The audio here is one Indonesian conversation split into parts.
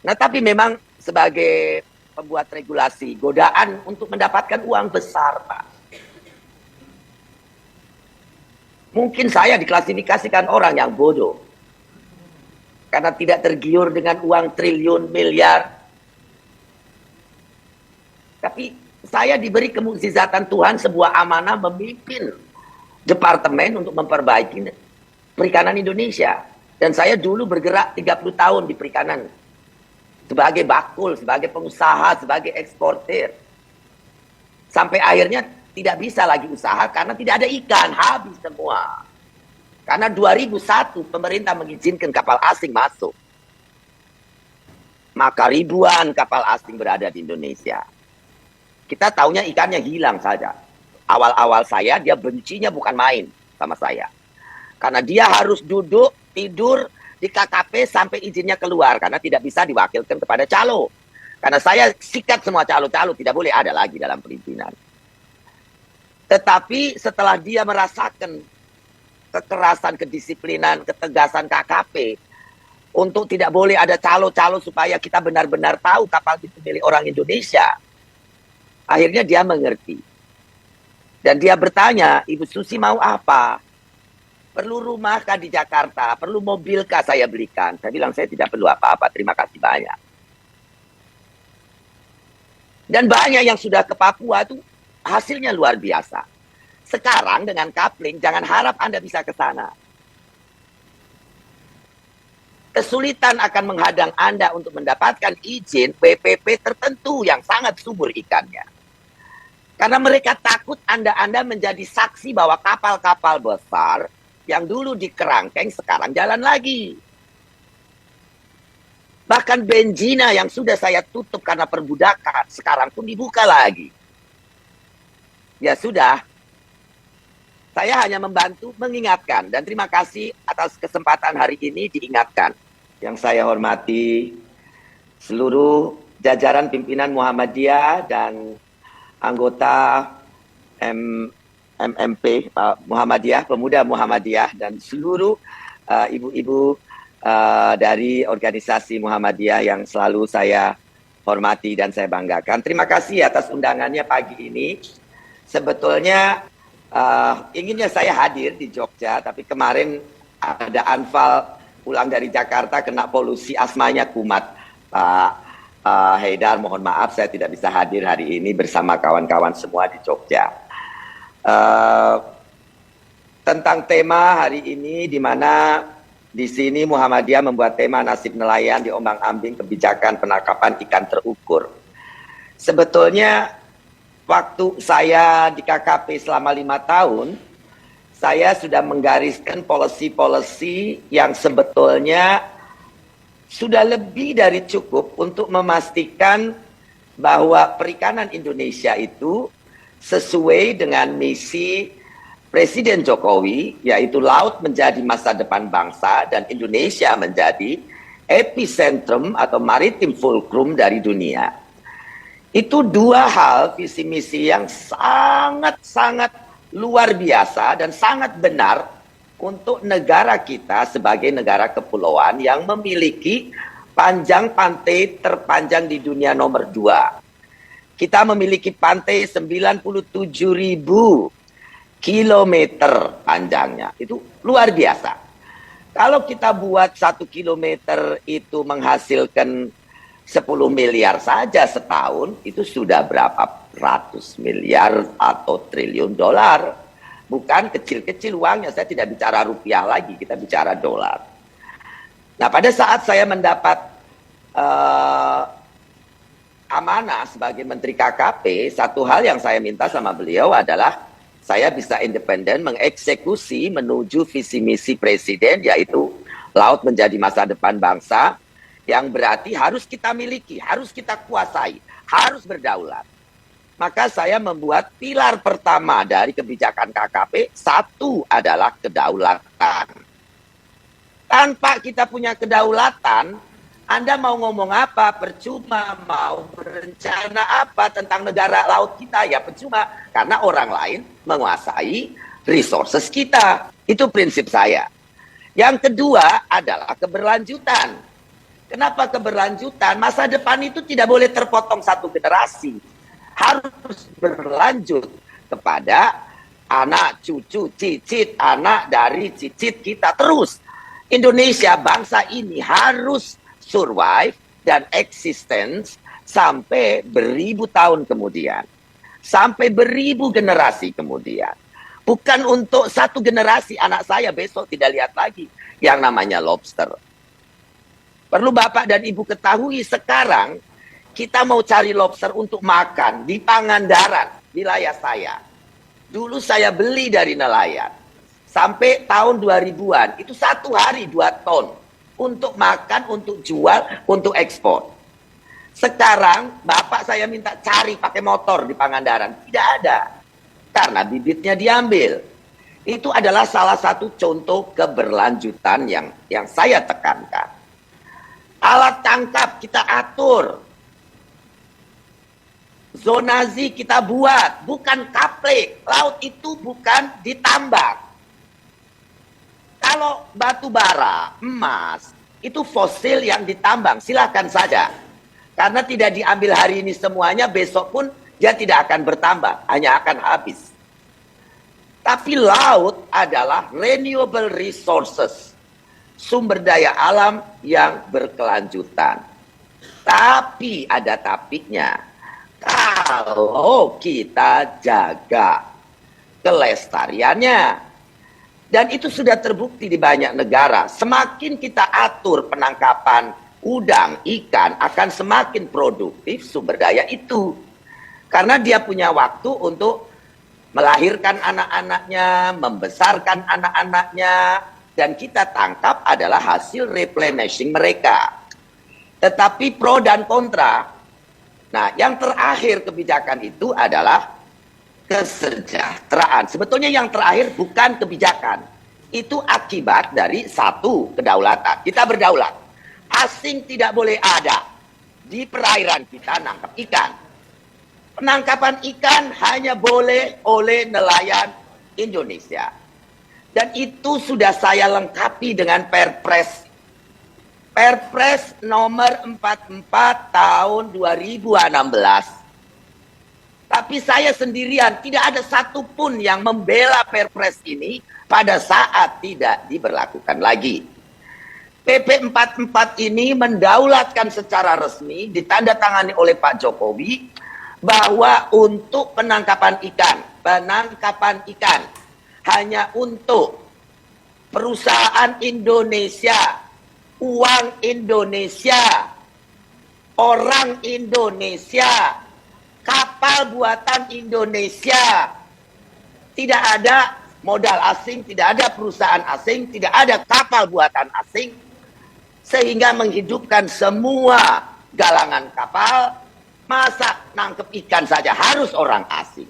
Nah, tapi memang sebagai pembuat regulasi, godaan untuk mendapatkan uang besar, Pak. Mungkin saya diklasifikasikan orang yang bodoh. Karena tidak tergiur dengan uang triliun, miliar. Tapi saya diberi kemukjizatan Tuhan sebuah amanah memimpin departemen untuk memperbaiki perikanan Indonesia. Dan saya dulu bergerak 30 tahun di perikanan. Sebagai bakul, sebagai pengusaha, sebagai eksportir. Sampai akhirnya tidak bisa lagi usaha karena tidak ada ikan, habis semua. Karena 2001 pemerintah mengizinkan kapal asing masuk. Maka ribuan kapal asing berada di Indonesia. Kita taunya ikannya hilang saja. Awal-awal saya dia bencinya bukan main sama saya. Karena dia harus duduk, tidur di KKP sampai izinnya keluar. Karena tidak bisa diwakilkan kepada calo. Karena saya sikat semua calo-calo, tidak boleh ada lagi dalam perizinan. Tetapi setelah dia merasakan kekerasan, kedisiplinan, ketegasan KKP, untuk tidak boleh ada calo-calo supaya kita benar-benar tahu kapal itu milik orang Indonesia. Akhirnya dia mengerti. Dan dia bertanya, Ibu Susi mau apa? Perlu rumah kah di Jakarta? Perlu mobil kah saya belikan? Saya bilang, saya tidak perlu apa-apa, terima kasih banyak. Dan banyak yang sudah ke Papua itu hasilnya luar biasa. Sekarang dengan coupling, jangan harap Anda bisa ke sana. Kesulitan akan menghadang Anda untuk mendapatkan izin PPP tertentu yang sangat subur ikannya. Karena mereka takut Anda menjadi saksi bahwa kapal-kapal besar yang dulu di kerangkeng sekarang jalan lagi. Bahkan Benjina yang sudah saya tutup karena perbudakan, sekarang pun dibuka lagi. Ya sudah, saya hanya membantu mengingatkan. Dan terima kasih atas kesempatan hari ini diingatkan. Yang saya hormati seluruh jajaran pimpinan Muhammadiyah dan anggota MMP Muhammadiyah, pemuda Muhammadiyah, dan seluruh ibu-ibu dari organisasi Muhammadiyah yang selalu saya hormati dan saya banggakan. Terima kasih atas undangannya pagi ini. Sebetulnya inginnya saya hadir di Jogja, tapi kemarin ada Anfal pulang dari Jakarta kena polusi, asmanya kumat. Pak Haidar, mohon maaf saya tidak bisa hadir hari ini bersama kawan-kawan semua di Jogja. Tentang tema hari ini, di mana di sini Muhammadiyah membuat tema nasib nelayan diombang-ambing kebijakan penangkapan ikan terukur. Sebetulnya waktu saya di KKP selama 5 tahun, saya sudah menggariskan policy-policy yang sebetulnya sudah lebih dari cukup untuk memastikan bahwa perikanan Indonesia itu sesuai dengan misi Presiden Jokowi, yaitu laut menjadi masa depan bangsa dan Indonesia menjadi epicentrum atau maritim fulcrum dari dunia. Itu dua hal visi misi yang sangat-sangat luar biasa dan sangat benar untuk negara kita sebagai negara kepulauan yang memiliki panjang pantai terpanjang di dunia nomor 2. Kita memiliki pantai 97.000 kilometer panjangnya. Itu luar biasa. Kalau kita buat 1 kilometer itu menghasilkan 10 miliar saja setahun, itu sudah berapa ratus miliar atau triliun dolar. Bukan kecil-kecil uangnya, saya tidak bicara rupiah lagi, kita bicara dolar. Nah, pada saat saya mendapat amanah sebagai Menteri KKP, satu hal yang saya minta sama beliau adalah saya bisa independen mengeksekusi menuju visi misi Presiden, yaitu laut menjadi masa depan bangsa, yang berarti harus kita miliki, harus kita kuasai, harus berdaulat. Maka saya membuat pilar pertama dari kebijakan KKP, satu adalah kedaulatan. Tanpa kita punya kedaulatan, Anda mau ngomong apa, percuma, mau berencana apa tentang negara laut kita, ya percuma. Karena orang lain menguasai resources kita. Itu prinsip saya. Yang kedua adalah keberlanjutan. Kenapa keberlanjutan? Masa depan itu tidak boleh terpotong satu generasi. Harus berlanjut kepada anak, cucu, cicit, anak dari cicit kita terus. Indonesia, bangsa ini harus survive dan existence sampai beribu tahun kemudian. Sampai beribu generasi kemudian. Bukan untuk satu generasi, anak saya besok tidak lihat lagi yang namanya lobster. Perlu Bapak dan Ibu ketahui sekarang kita mau cari lobster untuk makan di Pangandaran, wilayah saya. Dulu saya beli dari nelayan. Sampai tahun 2000-an, itu satu hari 2 ton. Untuk makan, untuk jual, untuk ekspor. Sekarang Bapak saya minta cari pakai motor di Pangandaran. Tidak ada. Karena bibitnya diambil. Itu adalah salah satu contoh keberlanjutan yang saya tekankan. Alat tangkap kita atur. Zonasi kita buat, bukan kaplek. Laut itu bukan ditambang. Kalau batu bara, emas, itu fosil yang ditambang, silahkan saja. Karena tidak diambil hari ini semuanya, besok pun dia tidak akan bertambah, hanya akan habis. Tapi laut adalah renewable resources. Sumber daya alam yang berkelanjutan. Tapi ada tapinya. Kalau kita jaga kelestariannya. Dan itu sudah terbukti di banyak negara. Semakin kita atur penangkapan udang, ikan, akan semakin produktif sumber daya itu. Karena dia punya waktu untuk melahirkan anak-anaknya, membesarkan anak-anaknya, dan kita tangkap adalah hasil replenishing mereka. Tetapi pro dan kontra. Nah, yang terakhir kebijakan itu adalah kesejahteraan. Sebetulnya yang terakhir bukan kebijakan. Itu akibat dari satu kedaulatan. Kita berdaulat. Asing tidak boleh ada di perairan kita nangkap ikan. Penangkapan ikan hanya boleh oleh nelayan Indonesia. Dan itu sudah saya lengkapi dengan Perpres. Perpres nomor 44 tahun 2016. Tapi saya sendirian, tidak ada satupun yang membela Perpres ini pada saat tidak diberlakukan lagi. PP 44 ini mendaulatkan secara resmi, ditandatangani oleh Pak Jokowi, bahwa untuk penangkapan ikan hanya untuk perusahaan Indonesia, uang Indonesia, orang Indonesia, kapal buatan Indonesia. Tidak ada modal asing, tidak ada perusahaan asing, tidak ada kapal buatan asing, sehingga menghidupkan semua galangan kapal. Masa nangkep ikan saja harus orang asing?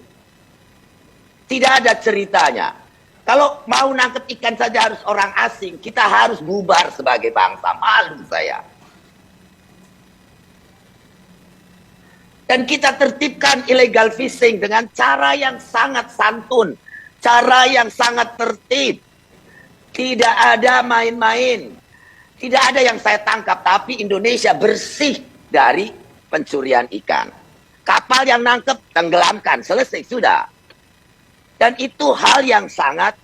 Tidak ada ceritanya. Kalau mau nangkep ikan saja harus orang asing, kita harus bubar sebagai bangsa. Malu saya. Dan kita tertibkan illegal fishing dengan cara yang sangat santun. Cara yang sangat tertib. Tidak ada main-main. Tidak ada yang saya tangkap, tapi Indonesia bersih dari pencurian ikan. Kapal yang nangkep, tenggelamkan. Selesai, sudah. Dan itu hal yang sangat,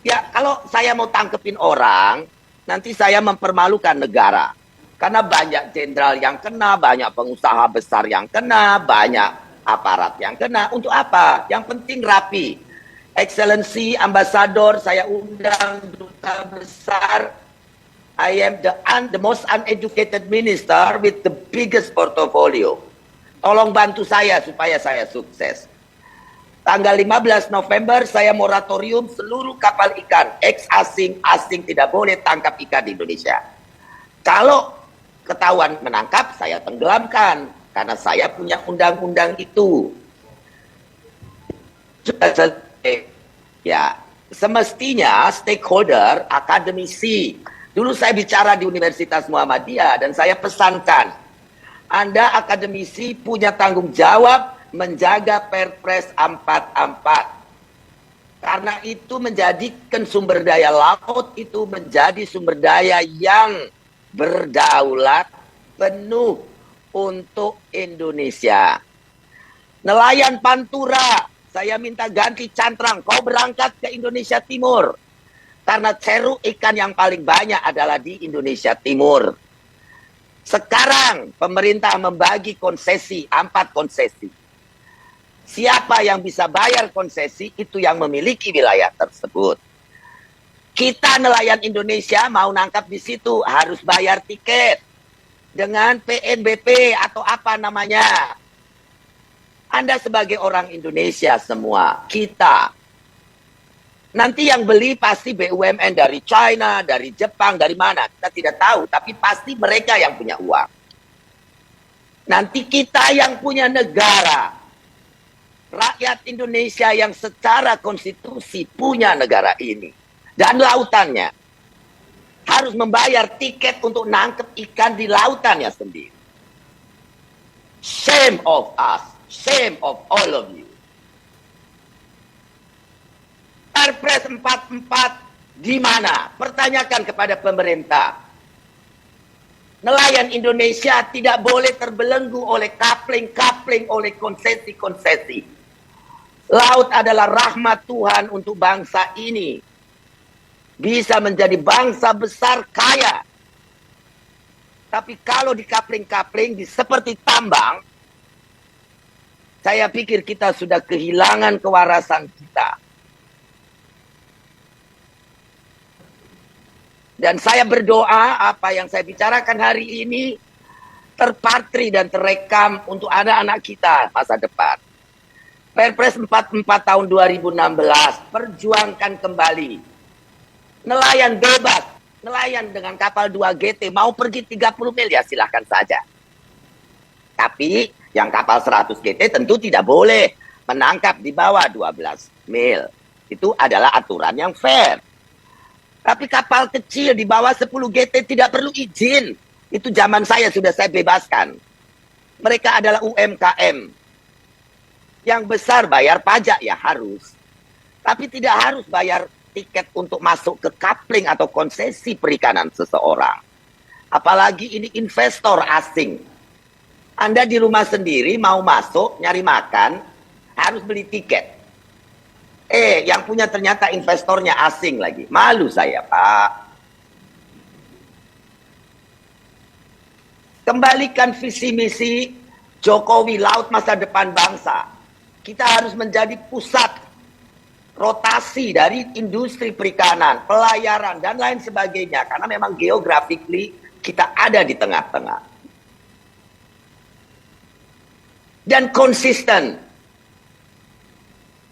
ya kalau saya mau tangkepin orang, nanti saya mempermalukan negara. Karena banyak jenderal yang kena, banyak pengusaha besar yang kena, banyak aparat yang kena. Untuk apa? Yang penting rapi. Excellency, Ambassador, saya undang duta besar. I am the most uneducated minister with the biggest portfolio. Tolong bantu saya supaya saya sukses. Tanggal 15 November saya moratorium seluruh kapal ikan ex-asing, asing tidak boleh tangkap ikan di Indonesia. Kalau ketahuan menangkap, saya tenggelamkan. Karena saya punya undang-undang itu. Ya, semestinya stakeholder, akademisi. Dulu saya bicara di Universitas Muhammadiyah dan saya pesankan, Anda akademisi punya tanggung jawab menjaga Perpres 44. Karena itu menjadikan sumber daya laut itu menjadi sumber daya yang berdaulat penuh untuk Indonesia. Nelayan Pantura, saya minta ganti cantrang, kau berangkat ke Indonesia Timur. Karena ceruk ikan yang paling banyak adalah di Indonesia Timur. Sekarang pemerintah membagi konsesi, 4 konsesi. Siapa yang bisa bayar konsesi, itu yang memiliki wilayah tersebut. Kita nelayan Indonesia mau nangkap di situ, harus bayar tiket. Dengan PNBP atau apa namanya. Anda sebagai orang Indonesia semua, kita. Nanti yang beli pasti BUMN dari China, dari Jepang, dari mana. Kita tidak tahu, tapi pasti mereka yang punya uang. Nanti kita yang punya negara. Rakyat Indonesia yang secara konstitusi punya negara ini. Dan lautannya. Harus membayar tiket untuk nangkep ikan di lautannya sendiri. Shame of us. Shame of all of you. Perpres 44 di mana? Pertanyakan kepada pemerintah. Nelayan Indonesia tidak boleh terbelenggu oleh kapling-kapling, oleh konsesi-konsesi. Laut adalah rahmat Tuhan untuk bangsa ini. Bisa menjadi bangsa besar kaya. Tapi kalau di kapling-kapling, seperti tambang, saya pikir kita sudah kehilangan kewarasan kita. Dan saya berdoa apa yang saya bicarakan hari ini terpatri dan terekam untuk anak-anak kita masa depan. Perpres 44 tahun 2016, perjuangkan kembali. Nelayan bebas, nelayan dengan kapal 2 GT, mau pergi 30 mil ya silahkan saja. Tapi yang kapal 100 GT tentu tidak boleh menangkap di bawah 12 mil. Itu adalah aturan yang fair. Tapi kapal kecil di bawah 10 GT tidak perlu izin. Itu zaman saya sudah saya bebaskan. Mereka adalah UMKM. Yang besar bayar pajak ya harus. Tapi tidak harus bayar tiket untuk masuk ke kapling atau konsesi perikanan seseorang. Apalagi ini investor asing. Anda di rumah sendiri mau masuk, nyari makan, harus beli tiket. Yang punya ternyata investornya asing lagi. Malu saya, Pak. Kembalikan visi misi Jokowi Laut Masa Depan Bangsa. Kita harus menjadi pusat rotasi dari industri perikanan, pelayaran, dan lain sebagainya. Karena memang geographically kita ada di tengah-tengah. Dan konsisten.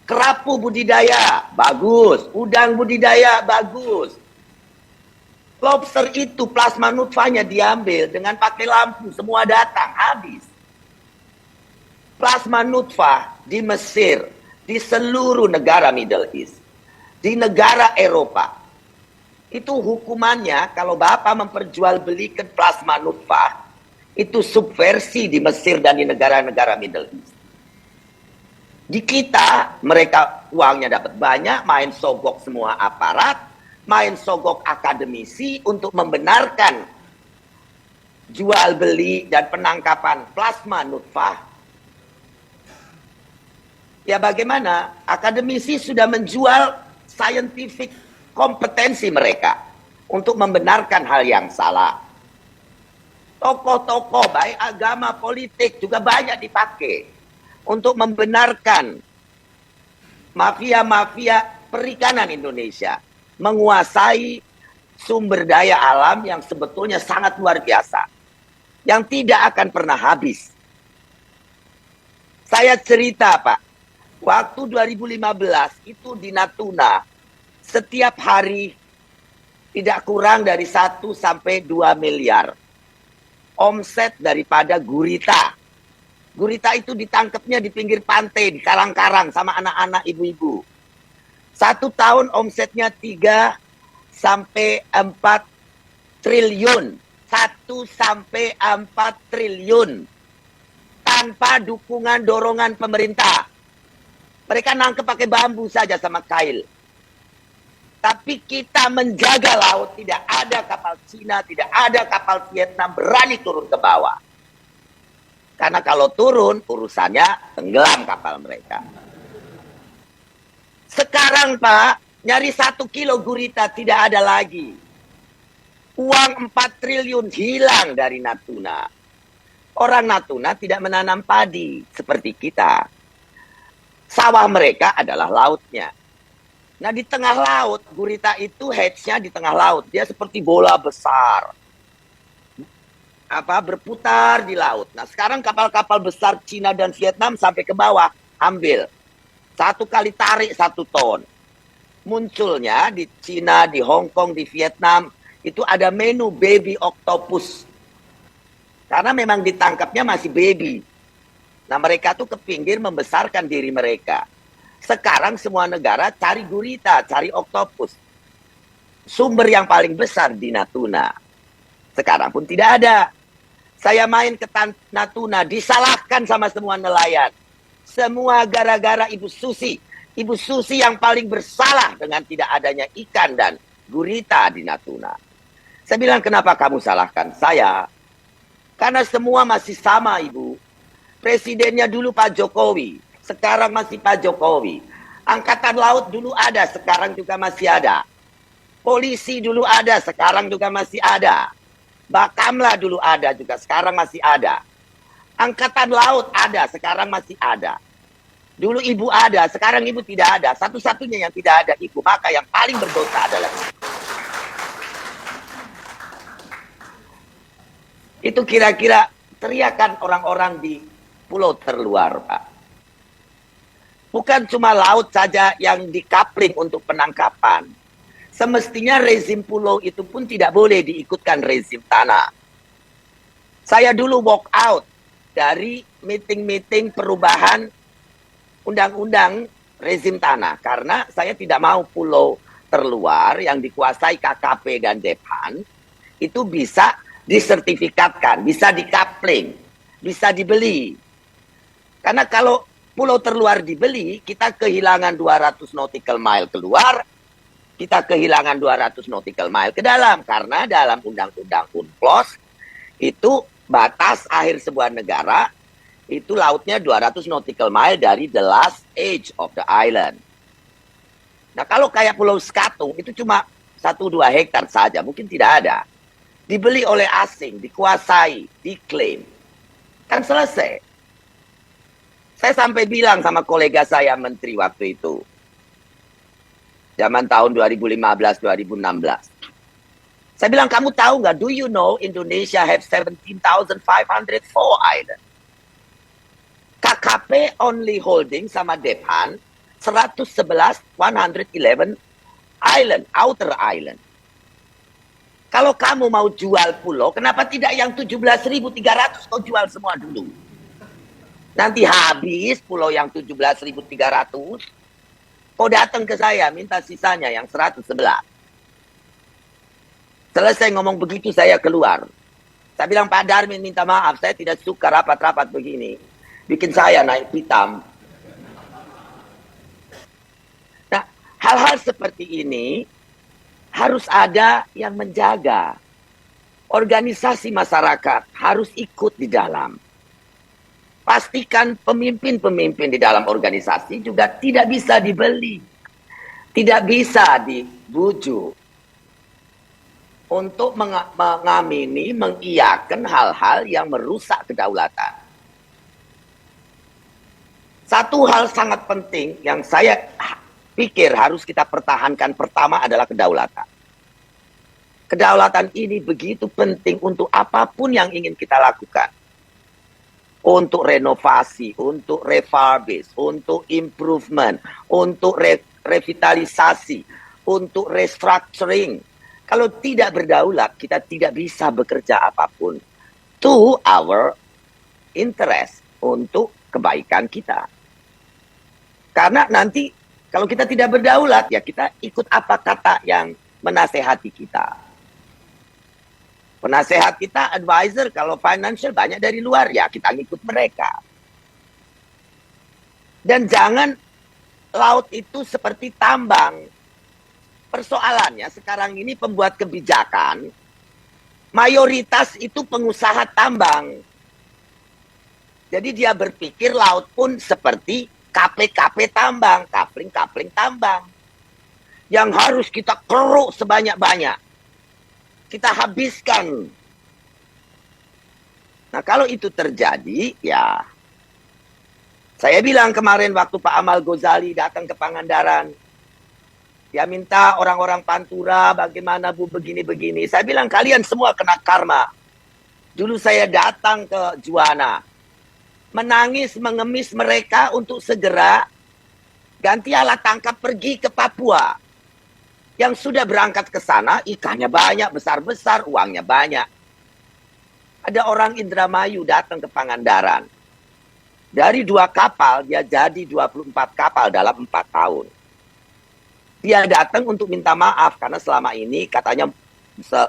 Kerapu budidaya, bagus. Udang budidaya, bagus. Lobster itu plasma nutfanya diambil dengan pakai lampu, semua datang, habis. Plasma nutfah di Mesir, di seluruh negara Middle East, di negara Eropa. Itu hukumannya kalau Bapak memperjualbelikan plasma nutfah, itu subversi di Mesir dan di negara-negara Middle East. Di kita, mereka uangnya dapat banyak, main sogok semua aparat, main sogok akademisi untuk membenarkan jual beli dan penangkapan plasma nutfah. Ya bagaimana? Akademisi sudah menjual scientific kompetensi mereka untuk membenarkan hal yang salah. Tokoh-tokoh baik agama, politik juga banyak dipakai untuk membenarkan mafia-mafia perikanan Indonesia menguasai sumber daya alam yang sebetulnya sangat luar biasa, yang tidak akan pernah habis. Saya cerita, Pak, waktu 2015 itu di Natuna, setiap hari tidak kurang dari 1 sampai 2 miliar omset daripada gurita. Gurita itu ditangkapnya di pinggir pantai, di karang-karang sama anak-anak ibu-ibu. 1 tahun omsetnya 3 sampai 4 triliun. 1 sampai 4 triliun. Tanpa dukungan dorongan pemerintah. Mereka nangkep pakai bambu saja sama kail. Tapi kita menjaga laut, tidak ada kapal Cina, tidak ada kapal Vietnam berani turun ke bawah. Karena kalau turun, urusannya tenggelam kapal mereka. Sekarang Pak, nyari 1 kilo gurita tidak ada lagi. Uang 4 triliun hilang dari Natuna. Orang Natuna tidak menanam padi seperti kita. Sawah mereka adalah lautnya. Nah di tengah laut, gurita itu hedge-nya di tengah laut. Dia seperti bola besar. Berputar di laut. Nah sekarang kapal-kapal besar Cina dan Vietnam sampai ke bawah. Ambil. 1 kali tarik 1 ton. Munculnya di Cina, di Hong Kong, di Vietnam. Itu ada menu baby octopus. Karena memang ditangkapnya masih baby. Nah mereka tuh ke pinggir membesarkan diri mereka. Sekarang semua negara cari gurita, cari oktopus. Sumber yang paling besar di Natuna. Sekarang pun tidak ada. Saya main ke Natuna, disalahkan sama semua nelayan. Semua gara-gara Ibu Susi. Ibu Susi yang paling bersalah dengan tidak adanya ikan dan gurita di Natuna. Saya bilang, kenapa kamu salahkan saya? Karena semua masih sama, Ibu. Presidennya dulu Pak Jokowi. Sekarang masih Pak Jokowi. Angkatan Laut dulu ada, sekarang juga masih ada. Polisi dulu ada, sekarang juga masih ada. Bakamla dulu ada juga, sekarang masih ada. Angkatan Laut ada, sekarang masih ada. Dulu Ibu ada, sekarang Ibu tidak ada. Satu-satunya yang tidak ada Ibu, maka yang paling berdosa adalah Ibu. Itu kira-kira teriakan orang-orang di pulau terluar, Pak. Bukan cuma laut saja yang dikapling untuk penangkapan. Semestinya rezim pulau itu pun tidak boleh diikutkan rezim tanah. Saya dulu walk out dari meeting-meeting perubahan undang-undang rezim tanah. Karena saya tidak mau pulau terluar yang dikuasai KKP dan Depan itu bisa disertifikatkan, bisa dikapling, bisa dibeli. Karena kalau pulau terluar dibeli, kita kehilangan 200 nautical mile keluar, kita kehilangan 200 nautical mile ke dalam. Karena dalam undang-undang UNCLOS, itu batas akhir sebuah negara, itu lautnya 200 nautical mile dari the last edge of the island. Nah kalau kayak Pulau Skatung, itu cuma 1-2 hektar saja, mungkin tidak ada. Dibeli oleh asing, dikuasai, diklaim. Kan selesai. Saya sampai bilang sama kolega saya menteri waktu itu. Zaman tahun 2015-2016. Saya bilang, kamu tahu nggak, do you know Indonesia have 17,504 island. KKP only holding sama Depan 111 island, outer island. Kalau kamu mau jual pulau, kenapa tidak yang 17.300 kau jual semua dulu? Nanti habis pulau yang 17.300, kau datang ke saya minta sisanya yang 111. Selesai ngomong begitu saya keluar. Saya bilang, Pak Darmin minta maaf, saya tidak suka rapat-rapat begini. Bikin saya naik hitam. Nah, hal-hal seperti ini harus ada yang menjaga. Organisasi masyarakat harus ikut di dalam. Pastikan pemimpin-pemimpin di dalam organisasi juga tidak bisa dibeli. Tidak bisa dibujuk. Untuk mengamini, mengiyakan hal-hal yang merusak kedaulatan. Satu hal sangat penting yang saya pikir harus kita pertahankan pertama adalah kedaulatan. Kedaulatan ini begitu penting untuk apapun yang ingin kita lakukan. Untuk renovasi, untuk refurbish, untuk improvement, untuk revitalisasi, untuk restructuring. Kalau tidak berdaulat, kita tidak bisa bekerja apapun. To our interest, untuk kebaikan kita. Karena nanti kalau kita tidak berdaulat, ya kita ikut apa kata yang menasehati kita. Penasehat kita, advisor, kalau financial banyak dari luar, ya kita ngikut mereka. Dan jangan laut itu seperti tambang. persoalannya sekarang ini pembuat kebijakan, mayoritas itu pengusaha tambang. Jadi dia berpikir laut pun seperti KP-KP tambang, kapling-kapling tambang. Yang harus kita keruk sebanyak-banyak. Kita habiskan. Nah kalau itu terjadi, ya saya bilang kemarin waktu Pak Amal Ghazali datang ke Pangandaran, dia minta orang-orang Pantura bagaimana Bu begini-begini. Saya bilang kalian semua kena karma. Dulu saya datang ke Juwana, menangis mengemis mereka untuk segera ganti alat tangkap pergi ke Papua. Yang sudah berangkat ke sana, ikannya banyak, besar-besar, uangnya banyak. Ada orang Indramayu datang ke Pangandaran. Dari 2 kapal, dia jadi 24 kapal dalam 4 tahun. Dia datang untuk minta maaf, karena selama ini katanya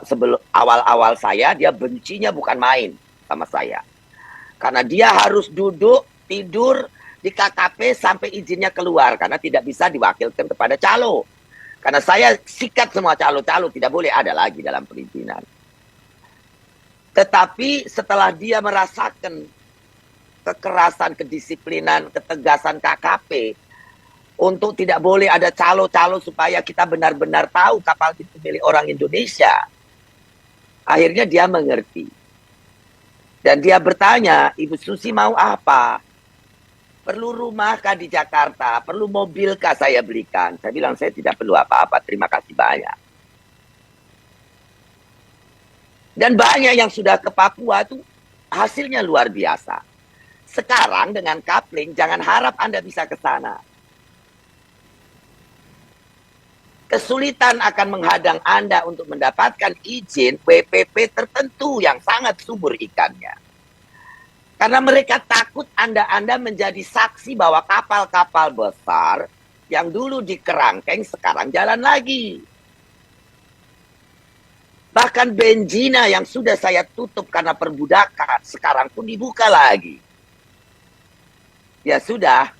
sebelum awal-awal saya, dia bencinya bukan main sama saya. Karena dia harus duduk, tidur di KKP sampai izinnya keluar, karena tidak bisa diwakilkan kepada calo. Karena saya sikat semua calo-calo, tidak boleh ada lagi dalam perizinan. Tetapi setelah dia merasakan kekerasan, kedisiplinan, ketegasan KKP, untuk tidak boleh ada calo-calo supaya kita benar-benar tahu kapal itu milik orang Indonesia. Akhirnya dia mengerti. Dan dia bertanya, Ibu Susi mau apa? Perlu rumah kah di Jakarta? Perlu mobil kah saya belikan? Saya bilang, saya tidak perlu apa-apa, terima kasih banyak. Dan banyak yang sudah ke Papua itu hasilnya luar biasa. Sekarang dengan coupling, jangan harap Anda bisa ke sana. Kesulitan akan menghadang Anda untuk mendapatkan izin WPP tertentu yang sangat subur ikannya. Karena mereka takut Anda menjadi saksi bahwa kapal-kapal besar yang dulu di kerangkeng sekarang jalan lagi. Bahkan Benjina yang sudah saya tutup karena perbudakan, sekarang pun dibuka lagi. Ya sudah,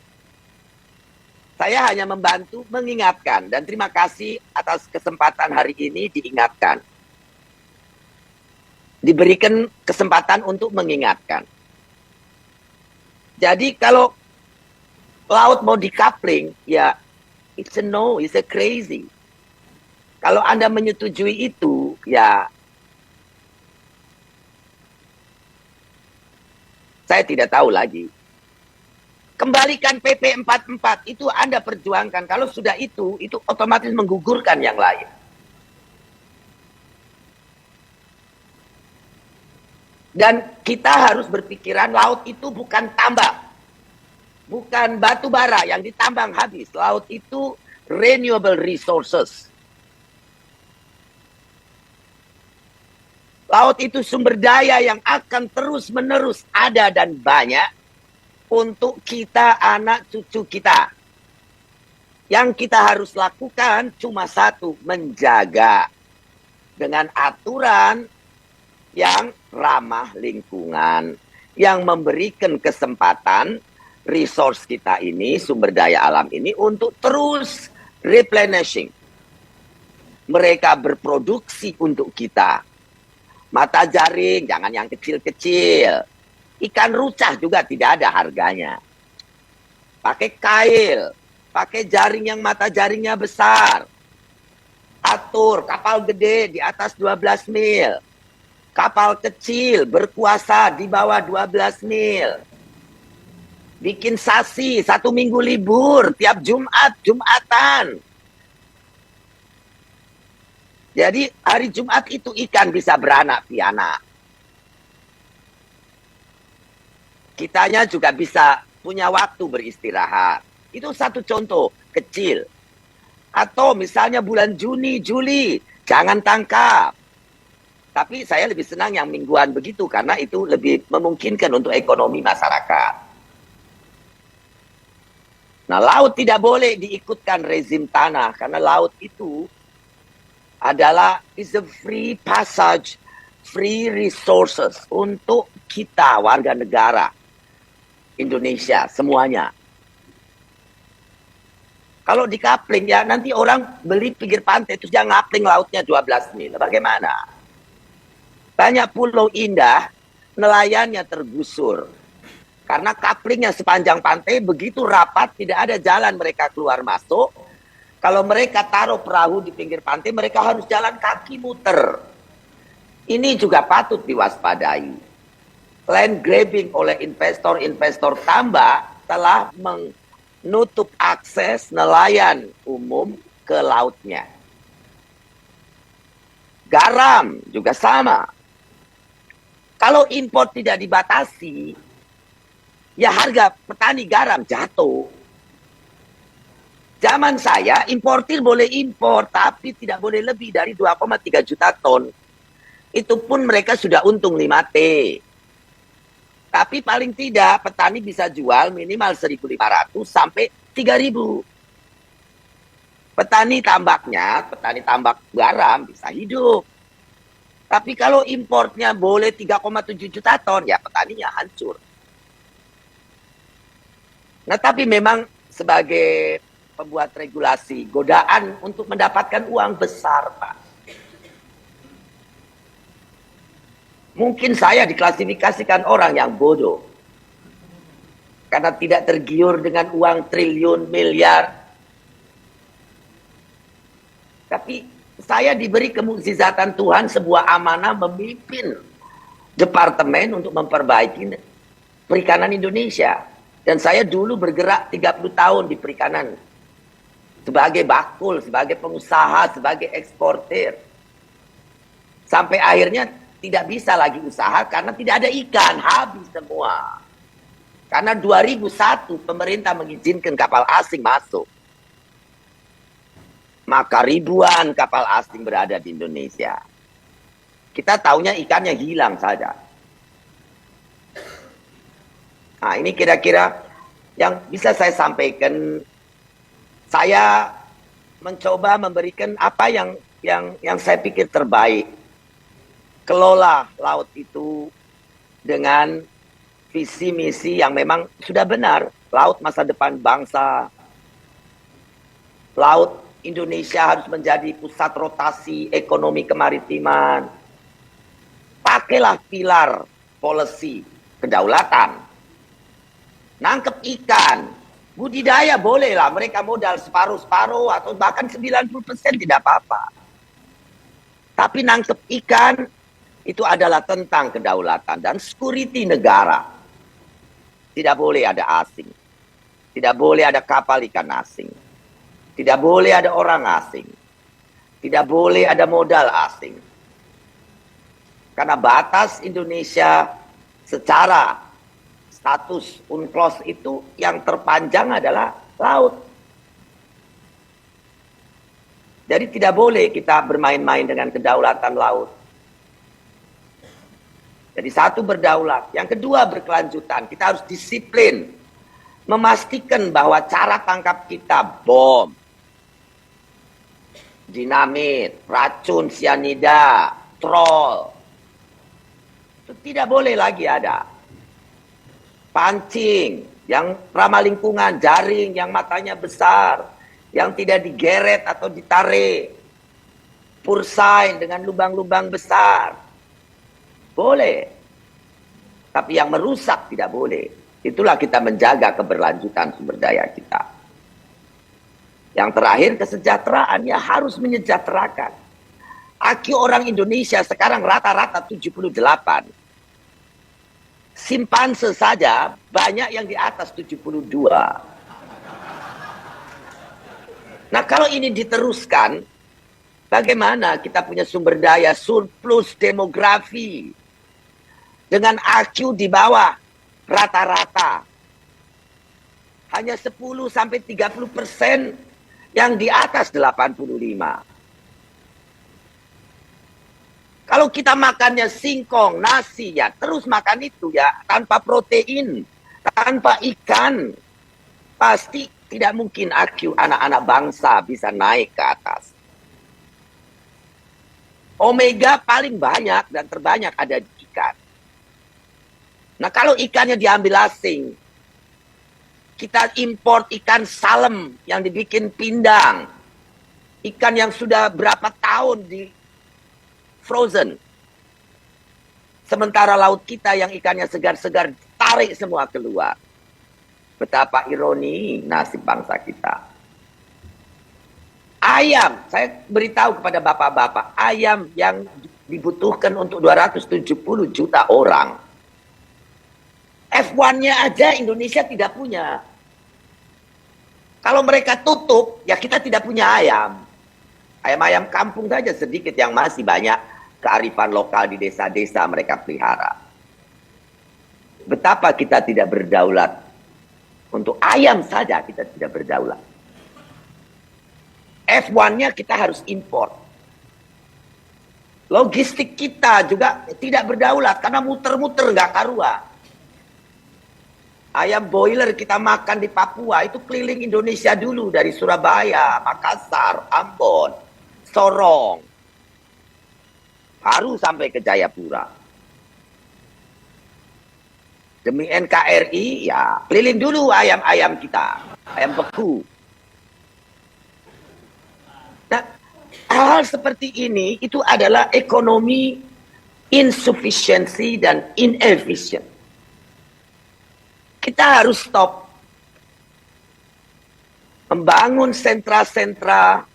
saya hanya membantu mengingatkan. Dan terima kasih atas kesempatan hari ini diingatkan. Diberikan kesempatan untuk mengingatkan. Jadi kalau laut mau di-coupling, ya it's a no, it's a crazy. Kalau Anda menyetujui itu, ya saya tidak tahu lagi. Kembalikan PP 44, itu Anda perjuangkan. Kalau sudah itu otomatis menggugurkan yang lain. Dan kita harus berpikiran laut itu bukan tambang. Bukan batu bara yang ditambang habis. Laut itu renewable resources. Laut itu sumber daya yang akan terus-menerus ada dan banyak untuk kita, anak cucu kita. Yang kita harus lakukan cuma satu, menjaga dengan aturan yang ramah lingkungan, yang memberikan kesempatan resource kita ini, sumber daya alam ini untuk terus replenishing. Mereka berproduksi untuk kita. Mata jaring, jangan yang kecil-kecil. Ikan rucah juga tidak ada harganya. Pakai kail, pakai jaring yang mata jaringnya besar. Atur, kapal gede di atas 12 mil. Kapal kecil berkuasa di bawah 12 mil. Bikin sasi, 1 minggu libur, tiap Jumat, Jumatan. Jadi hari Jumat itu ikan bisa beranak pianak. Kitanya juga bisa punya waktu beristirahat. Itu satu contoh kecil. Atau misalnya bulan Juni, Juli, jangan tangkap. Tapi saya lebih senang yang mingguan begitu karena itu lebih memungkinkan untuk ekonomi masyarakat. Nah, laut tidak boleh diikutkan rezim tanah karena laut itu adalah is a free passage, free resources untuk kita warga negara Indonesia semuanya. Kalau di kapling ya nanti orang beli pinggir pantai terus dia ngapling lautnya 12 mil. Bagaimana? Banyak pulau indah, nelayannya tergusur. Karena kaplingnya sepanjang pantai begitu rapat, tidak ada jalan mereka keluar masuk. Kalau mereka taruh perahu di pinggir pantai, mereka harus jalan kaki muter. Ini juga patut diwaspadai. Land grabbing oleh investor-investor tambak telah menutup akses nelayan umum ke lautnya. Garam juga sama. Kalau impor tidak dibatasi, ya harga petani garam jatuh. Zaman saya, importir boleh impor, tapi tidak boleh lebih dari 2,3 juta ton. Itu pun mereka sudah untung 5T. Tapi paling tidak petani bisa jual minimal 1.500 sampai 3.000. Petani tambaknya, petani tambak garam bisa hidup. Tapi kalau importnya boleh 3,7 juta ton, ya petaninya hancur. Nah tapi memang sebagai pembuat regulasi, godaan untuk mendapatkan uang besar, Pak. Mungkin saya diklasifikasikan orang yang bodoh. Karena tidak tergiur dengan uang triliun, miliar. Tapi saya diberi kemukjizatan Tuhan sebuah amanah memimpin departemen untuk memperbaiki perikanan Indonesia. Dan saya dulu bergerak 30 tahun di perikanan. Sebagai bakul, sebagai pengusaha, sebagai eksportir. Sampai akhirnya tidak bisa lagi usaha karena tidak ada ikan, habis semua. Karena 2001 pemerintah mengizinkan kapal asing masuk. Maka ribuan kapal asing berada di Indonesia. Kita taunya ikannya hilang saja. Nah ini kira-kira yang bisa saya sampaikan. Saya mencoba memberikan apa yang saya pikir terbaik. Kelola laut itu dengan visi misi yang memang sudah benar. Laut masa depan bangsa. Laut Indonesia harus menjadi pusat rotasi ekonomi kemaritiman. Pakailah pilar policy kedaulatan. Nangkep ikan. Budidaya bolehlah. Mereka modal separuh-separuh atau bahkan 90% tidak apa-apa. Tapi nangkep ikan itu adalah tentang kedaulatan dan security negara. Tidak boleh ada asing. Tidak boleh ada kapal ikan asing. Tidak boleh ada orang asing. Tidak boleh ada modal asing. Karena batas Indonesia secara status UNCLOS itu yang terpanjang adalah laut. Jadi tidak boleh kita bermain-main dengan kedaulatan laut. Jadi satu berdaulat, yang kedua berkelanjutan. Kita harus disiplin, memastikan bahwa cara tangkap kita bom, dinamit, racun, sianida, troll, itu tidak boleh lagi ada. Pancing, yang ramah lingkungan, jaring yang matanya besar, yang tidak digeret atau ditarik, pursain dengan lubang-lubang besar. Boleh. Tapi yang merusak tidak boleh. Itulah kita menjaga keberlanjutan sumber daya kita. Yang terakhir kesejahteraan ya harus menyejahterakan. IQ orang Indonesia sekarang rata-rata 78. Simpanse saja banyak yang di atas 72. Nah kalau ini diteruskan, bagaimana kita punya sumber daya surplus demografi dengan IQ di bawah rata-rata. Hanya 10-30% yang di atas 85. Kalau kita makannya singkong, nasi ya terus makan itu ya tanpa protein, tanpa ikan. Pasti tidak mungkin IQ anak-anak bangsa bisa naik ke atas. Omega paling banyak dan terbanyak ada di ikan. Nah kalau ikannya diambil asing, Kita import ikan salem yang dibikin pindang. Ikan yang sudah berapa tahun di frozen. Sementara laut kita yang ikannya segar-segar, tarik semua keluar. Betapa ironi nasib bangsa kita. Ayam, saya beritahu kepada bapak-bapak, ayam yang dibutuhkan untuk 270 juta orang. F1-nya aja Indonesia tidak punya. Kalau mereka tutup, ya kita tidak punya ayam. Ayam-ayam kampung saja sedikit yang masih banyak kearifan lokal di desa-desa mereka pelihara. Betapa kita tidak berdaulat. Untuk ayam saja kita tidak berdaulat. F1-nya kita harus import. Logistik kita juga tidak berdaulat karena muter-muter nggak karuan. Ayam boiler kita makan di Papua itu keliling Indonesia dulu dari Surabaya, Makassar, Ambon, Sorong. Baru sampai ke Jayapura. Demi NKRI ya keliling dulu ayam-ayam kita, ayam beku. Nah, hal seperti ini itu adalah ekonomi insufficiency dan inefficient. Kita harus stop membangun sentra-sentra,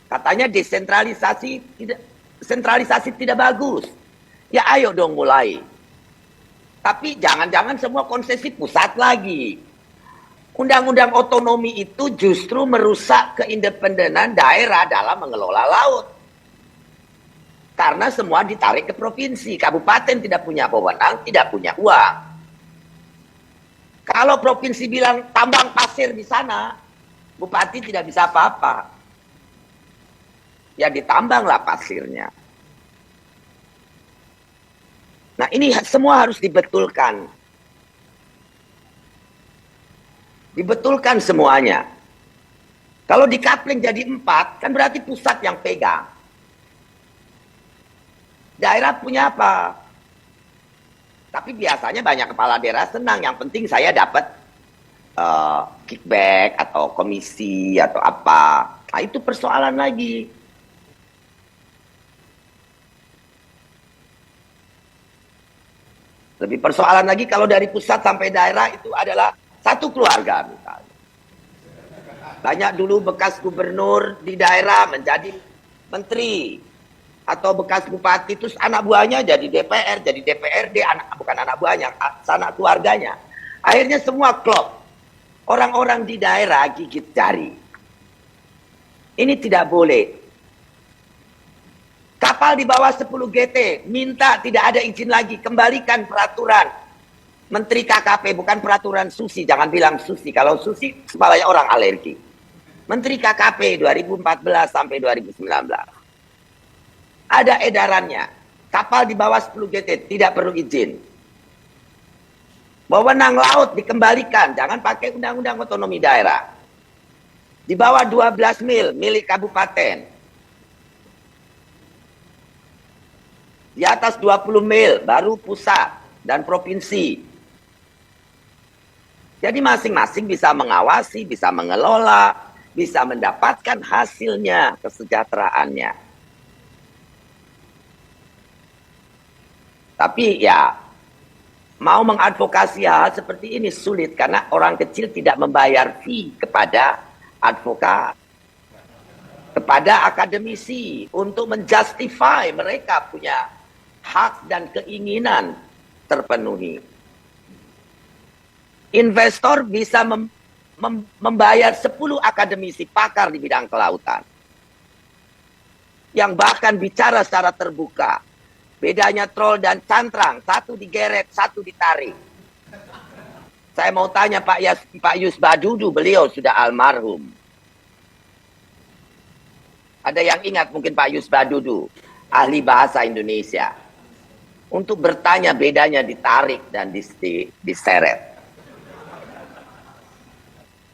katanya sentralisasi tidak bagus. Ya ayo dong mulai. Tapi jangan-jangan semua konsesi pusat lagi. Undang-undang otonomi itu justru merusak keindependenan daerah dalam mengelola laut. Karena semua ditarik ke provinsi. Kabupaten tidak punya wewenang, tidak punya uang. Kalau provinsi bilang tambang pasir di sana, bupati tidak bisa apa-apa. Ya ditambanglah pasirnya. Nah ini semua harus dibetulkan. Dibetulkan semuanya. Kalau dikapling jadi 4, kan berarti pusat yang pegang. Daerah punya apa? Tapi biasanya banyak kepala daerah senang. Yang penting saya dapat kickback atau komisi atau apa. Nah itu persoalan lagi. Lebih persoalan lagi kalau dari pusat sampai daerah itu adalah satu keluarga misalnya. Banyak dulu bekas gubernur di daerah menjadi menteri. Atau bekas bupati, terus anak buahnya jadi DPR, jadi DPRD, bukan anak buahnya, sanak keluarganya. Akhirnya semua klop. Orang-orang di daerah gigit jari. Ini tidak boleh. Kapal di bawah 10 GT, minta tidak ada izin lagi, kembalikan peraturan Menteri KKP, bukan peraturan Susi, jangan bilang Susi. Kalau Susi, sebalanya orang alergi. Menteri KKP 2014 sampai 2019. Ada edarannya. Kapal di bawah 10 GT tidak perlu izin. Wewenang laut dikembalikan. Jangan pakai undang-undang otonomi daerah. Di bawah 12 mil milik kabupaten. Di atas 20 mil baru pusat dan provinsi. Jadi masing-masing bisa mengawasi, bisa mengelola, bisa mendapatkan hasilnya, kesejahteraannya. Tapi ya, mau mengadvokasi hal seperti ini sulit karena orang kecil tidak membayar fee kepada advokat, kepada akademisi untuk menjustify mereka punya hak dan keinginan terpenuhi. Investor bisa membayar 10 akademisi pakar di bidang kelautan yang bahkan bicara secara terbuka. Bedanya troll dan cantrang, satu digeret, satu ditarik. Saya mau tanya Pak Yus Badudu, beliau sudah almarhum. Ada yang ingat mungkin Pak Yus Badudu, ahli bahasa Indonesia. Untuk bertanya bedanya ditarik dan diseret.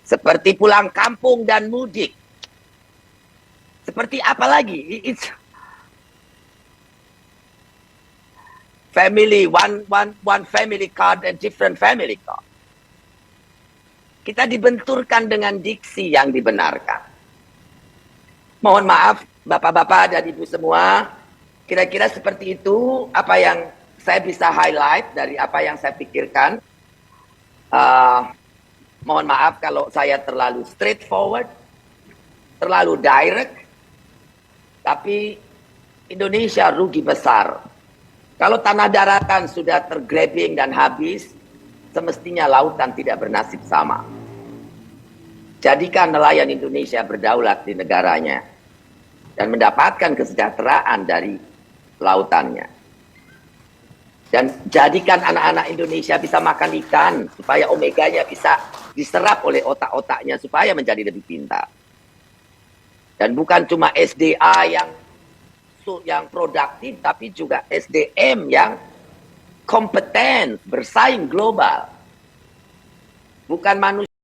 Seperti pulang kampung dan mudik. Seperti apa lagi? Family, one family card and different family card. kita dibenturkan dengan diksi yang dibenarkan. Mohon maaf, Bapak-bapak dan Ibu semua, kira-kira seperti itu apa yang saya bisa highlight dari apa yang saya pikirkan. Mohon maaf kalau saya terlalu straightforward, terlalu direct, tapi Indonesia rugi besar. Kalau tanah daratan sudah tergrabbing dan habis, semestinya lautan tidak bernasib sama. Jadikan nelayan Indonesia berdaulat di negaranya dan mendapatkan kesejahteraan dari lautannya. Dan jadikan anak-anak Indonesia bisa makan ikan supaya omeganya bisa diserap oleh otak-otaknya supaya menjadi lebih pintar. Dan bukan cuma SDA yang produktif, tapi juga SDM yang kompeten, bersaing global. Bukan manusia